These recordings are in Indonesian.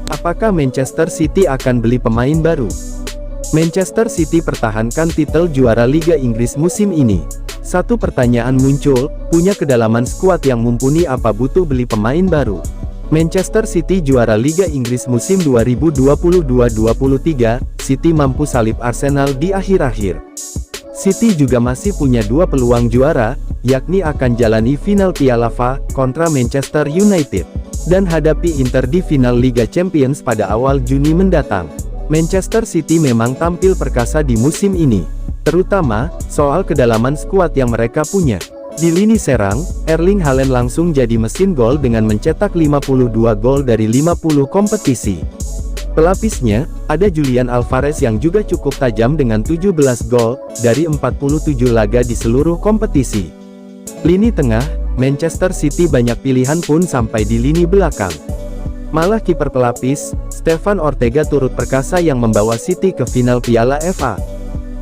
Apakah Manchester City akan beli pemain baru? Manchester City pertahankan titel juara Liga Inggris musim ini. Satu pertanyaan muncul, punya kedalaman skuad yang mumpuni apa butuh beli pemain baru? Manchester City juara Liga Inggris musim 2022-23, City mampu salib Arsenal di akhir-akhir. City juga masih punya dua peluang juara, yakni akan jalani final Piala FA kontra Manchester United, dan hadapi Inter di final Liga Champions pada awal Juni mendatang. Manchester City memang tampil perkasa di musim ini, terutama soal kedalaman skuad yang mereka punya. Di lini serang, Erling Haaland langsung jadi mesin gol dengan mencetak 52 gol dari 50 kompetisi. Pelapisnya, ada Julian Alvarez yang juga cukup tajam dengan 17 gol dari 47 laga di seluruh kompetisi. Lini tengah, Manchester City banyak pilihan pun sampai di lini belakang. Malah kiper pelapis, Stefan Ortega turut perkasa yang membawa City ke final Piala FA.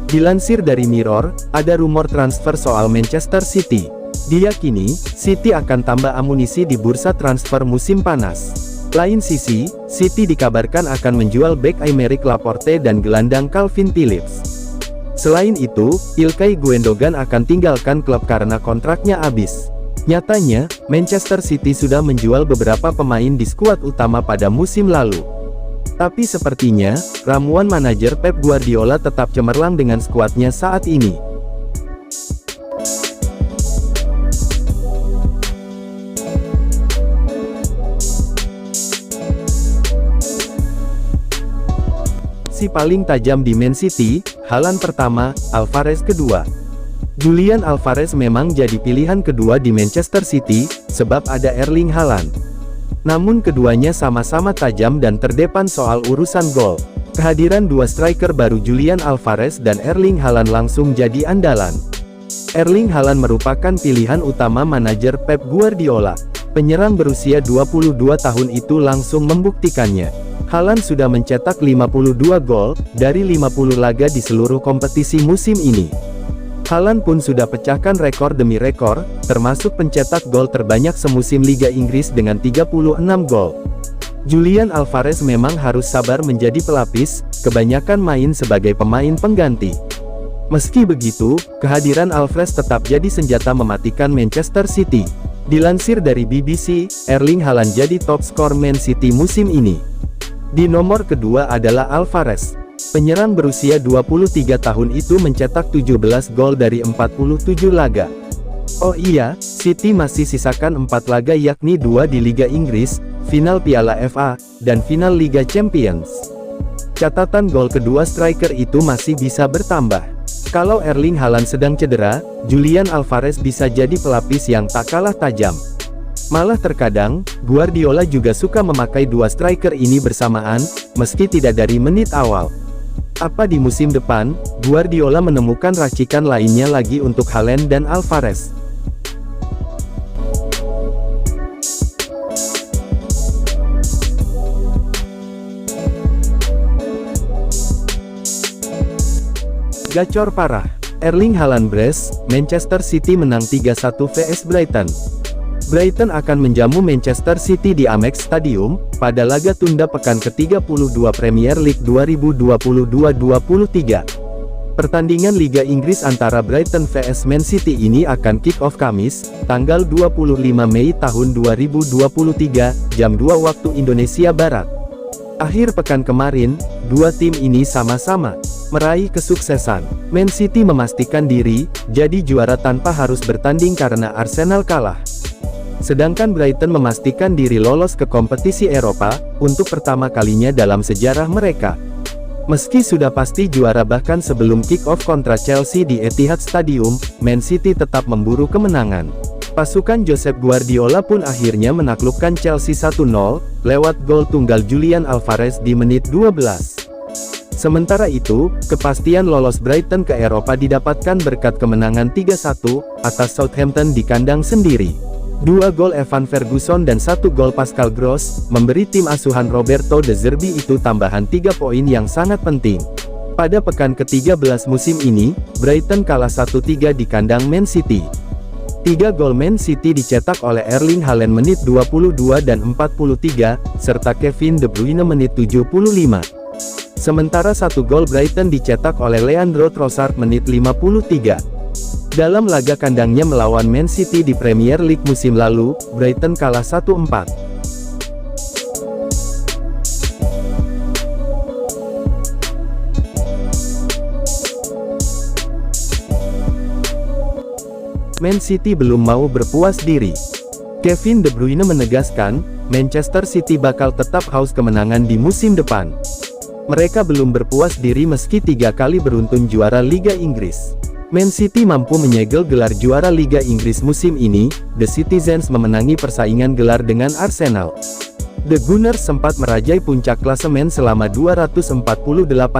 Dilansir dari Mirror, ada rumor transfer soal Manchester City. Diyakini, City akan tambah amunisi di bursa transfer musim panas. Lain sisi, City dikabarkan akan menjual bek Aymeric Laporte dan gelandang Calvin Phillips. Selain itu, Ilkay Gundogan akan tinggalkan klub karena kontraknya habis. Nyatanya, Manchester City sudah menjual beberapa pemain di skuad utama pada musim lalu. Tapi sepertinya, ramuan manajer Pep Guardiola tetap cemerlang dengan skuadnya saat ini. Si paling tajam di Man City, Haaland pertama, Alvarez kedua. Julian Alvarez memang jadi pilihan kedua di Manchester City, sebab ada Erling Haaland. Namun keduanya sama-sama tajam dan terdepan soal urusan gol. Kehadiran dua striker baru Julian Alvarez dan Erling Haaland langsung jadi andalan. Erling Haaland merupakan pilihan utama manajer Pep Guardiola. Penyerang berusia 22 tahun itu langsung membuktikannya. Haaland sudah mencetak 52 gol dari 50 laga di seluruh kompetisi musim ini. Haaland pun sudah pecahkan rekor demi rekor, termasuk pencetak gol terbanyak semusim Liga Inggris dengan 36 gol. Julian Alvarez memang harus sabar menjadi pelapis, kebanyakan main sebagai pemain pengganti. Meski begitu, kehadiran Alvarez tetap jadi senjata mematikan Manchester City. Dilansir dari BBC, Erling Haaland jadi top skor Man City musim ini. Di nomor kedua adalah Alvarez. Penyerang berusia 23 tahun itu mencetak 17 gol dari 47 laga. Oh iya, City masih sisakan 4 laga yakni 2 di Liga Inggris, final Piala FA, dan final Liga Champions. Catatan gol kedua striker itu masih bisa bertambah. Kalau Erling Haaland sedang cedera, Julian Alvarez bisa jadi pelapis yang tak kalah tajam. Malah terkadang, Guardiola juga suka memakai dua striker ini bersamaan, meski tidak dari menit awal. Apa di musim depan, Guardiola menemukan racikan lainnya lagi untuk Haaland dan Alvarez? Gacor parah, Erling Haaland brace, Manchester City menang 3-1 vs Brighton. Brighton akan menjamu Manchester City di Amex Stadium, pada laga tunda pekan ke-32 Premier League 2022-23. Pertandingan Liga Inggris antara Brighton vs Man City ini akan kick-off Kamis, tanggal 25 Mei tahun 2023, jam 2 waktu Indonesia Barat. Akhir pekan kemarin, dua tim ini sama-sama meraih kesuksesan. Man City memastikan diri, jadi juara tanpa harus bertanding karena Arsenal kalah. Sedangkan Brighton memastikan diri lolos ke kompetisi Eropa, untuk pertama kalinya dalam sejarah mereka. Meski sudah pasti juara bahkan sebelum kick-off kontra Chelsea di Etihad Stadium, Man City tetap memburu kemenangan. Pasukan Josep Guardiola pun akhirnya menaklukkan Chelsea 1-0, lewat gol tunggal Julian Alvarez di menit 12. Sementara itu, kepastian lolos Brighton ke Eropa didapatkan berkat kemenangan 3-1, atas Southampton di kandang sendiri. 2 gol Evan Ferguson dan 1 gol Pascal Gross, memberi tim asuhan Roberto De Zerbi itu tambahan 3 poin yang sangat penting. Pada pekan ke-13 musim ini, Brighton kalah 1-3 di kandang Man City. 3 gol Man City dicetak oleh Erling Haaland menit 22 dan 43, serta Kevin De Bruyne menit 75. Sementara 1 gol Brighton dicetak oleh Leandro Trossard menit 53. Dalam laga kandangnya melawan Man City di Premier League musim lalu, Brighton kalah 1-4. Man City belum mau berpuas diri. Kevin De Bruyne menegaskan, Manchester City bakal tetap haus kemenangan di musim depan. Mereka belum berpuas diri meski 3 kali beruntun juara Liga Inggris. Man City mampu menyegel gelar juara Liga Inggris musim ini. The Citizens memenangi persaingan gelar dengan Arsenal. The Gunners sempat merajai puncak klasemen selama 248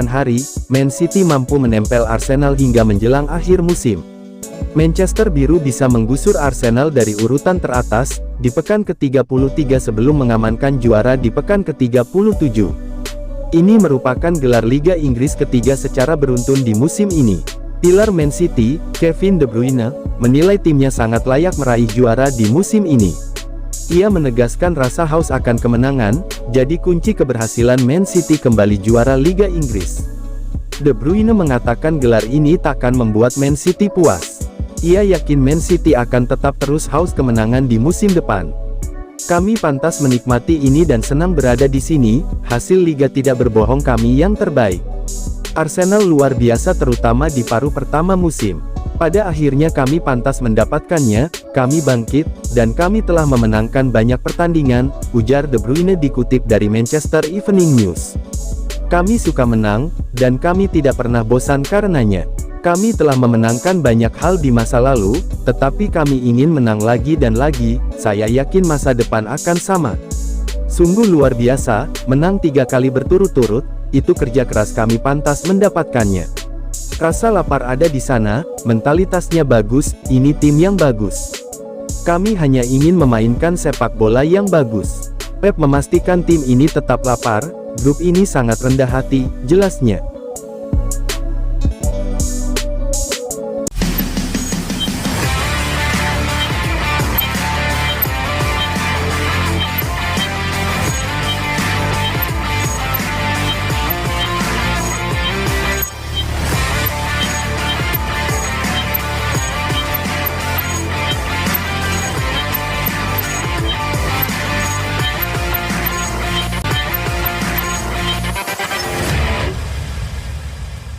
hari. Man City mampu menempel Arsenal hingga menjelang akhir musim. Manchester Biru bisa menggusur Arsenal dari urutan teratas, di pekan ke-33 sebelum mengamankan juara di pekan ke-37. Ini merupakan gelar Liga Inggris ketiga secara beruntun di musim ini. Pilar Man City, Kevin De Bruyne, menilai timnya sangat layak meraih juara di musim ini. Ia menegaskan rasa haus akan kemenangan, jadi kunci keberhasilan Man City kembali juara Liga Inggris. De Bruyne mengatakan gelar ini takkan membuat Man City puas. Ia yakin Man City akan tetap terus haus kemenangan di musim depan. Kami pantas menikmati ini dan senang berada di sini, hasil liga tidak berbohong kami yang terbaik. Arsenal luar biasa terutama di paruh pertama musim. Pada akhirnya kami pantas mendapatkannya, kami bangkit, dan kami telah memenangkan banyak pertandingan, ujar De Bruyne dikutip dari Manchester Evening News. Kami suka menang, dan kami tidak pernah bosan karenanya. Kami telah memenangkan banyak hal di masa lalu, tetapi kami ingin menang lagi dan lagi, saya yakin masa depan akan sama. Sungguh luar biasa, menang 3 kali berturut-turut, itu kerja keras kami pantas mendapatkannya. Rasa lapar ada di sana, mentalitasnya bagus, ini tim yang bagus. Kami hanya ingin memainkan sepak bola yang bagus. Pep memastikan tim ini tetap lapar, grup ini sangat rendah hati, jelasnya.